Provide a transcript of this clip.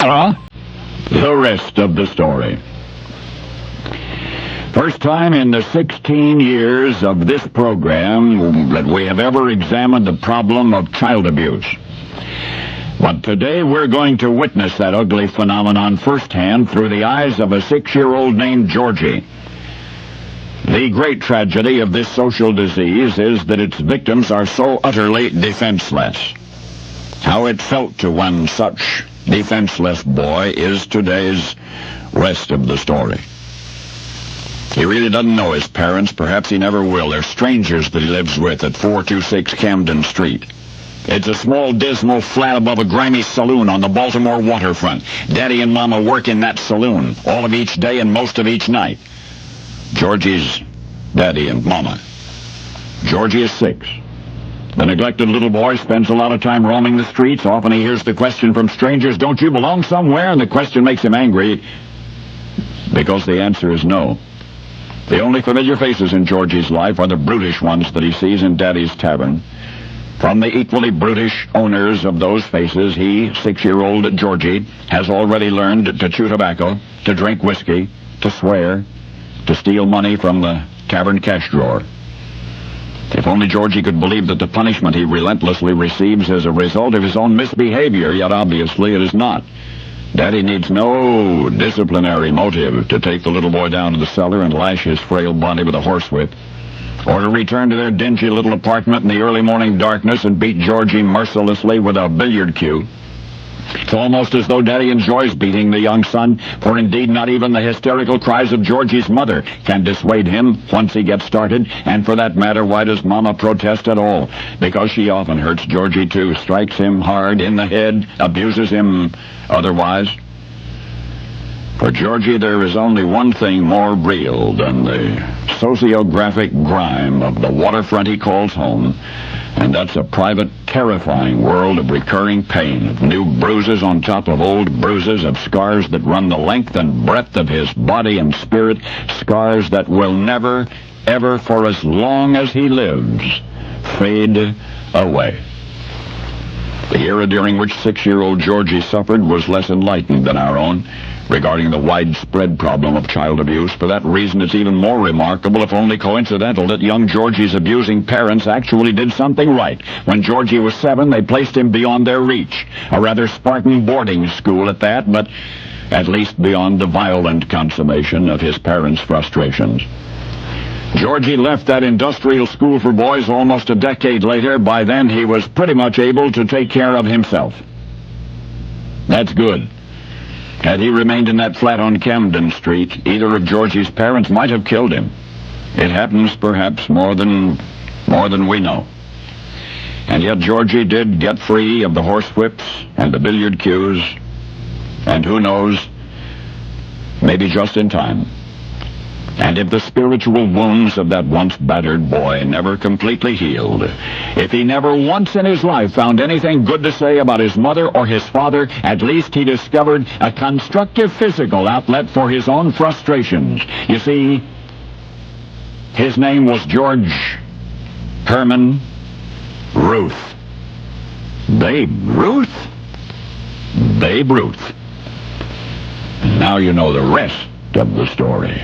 Now, the rest of the story. First time in the 16 years of this program that we have ever examined the problem of child abuse. But today we're going to witness that ugly phenomenon firsthand through the eyes of a 6-year-old named Georgie. The great tragedy of this social disease is that its victims are so utterly defenseless. How it felt to one such defenseless boy is today's rest of the story. He really doesn't know his parents. Perhaps he never will. They're strangers that he lives with at 426 Camden Street. It's a small, dismal flat above a grimy saloon on the Baltimore waterfront. Daddy and Mama work in that saloon, all of each day and most of each night. Georgie's daddy and Mama. Georgie is 6. The neglected little boy spends a lot of time roaming the streets. Often he hears the question from strangers, "Don't you belong somewhere?" And the question makes him angry because the answer is no. The only familiar faces in Georgie's life are the brutish ones that he sees in Daddy's tavern. From the equally brutish owners of those faces, he, 6-year-old Georgie, has already learned to chew tobacco, to drink whiskey, to swear, to steal money from the tavern cash drawer. If only Georgie could believe that the punishment he relentlessly receives is a result of his own misbehavior, yet obviously it is not. Daddy needs no disciplinary motive to take the little boy down to the cellar and lash his frail body with a horsewhip, or to return to their dingy little apartment in the early morning darkness and beat Georgie mercilessly with a billiard cue. It's almost as though Daddy enjoys beating the young son, for indeed not even the hysterical cries of Georgie's mother can dissuade him once he gets started. And for that matter, why does Mama protest at all? Because she often hurts Georgie too, strikes him hard in the head, abuses him otherwise. For Georgie, there is only one thing more real than the sociographic grime of the waterfront he calls home, and that's a private, terrifying world of recurring pain, of new bruises on top of old bruises, of scars that run the length and breadth of his body and spirit, scars that will never, ever, for as long as he lives, fade away. The era during which 6-year-old Georgie suffered was less enlightened than our own regarding the widespread problem of child abuse. For that reason, it's even more remarkable, if only coincidental, that young Georgie's abusing parents actually did something right. When Georgie was 7, they placed him beyond their reach. A rather Spartan boarding school at that, but at least beyond the violent consummation of his parents' frustrations. Georgie left that industrial school for boys almost a decade later. By then, he was pretty much able to take care of himself. That's good. Had he remained in that flat on Camden Street, either of Georgie's parents might have killed him. It happens, perhaps, more than we know. And yet Georgie did get free of the horsewhips and the billiard cues, and who knows, maybe just in time. And if the spiritual wounds of that once battered boy never completely healed, if he never once in his life found anything good to say about his mother or his father, at least he discovered a constructive physical outlet for his own frustrations. You see, his name was George Herman Ruth. Babe Ruth? Babe Ruth. And now you know the rest of the story.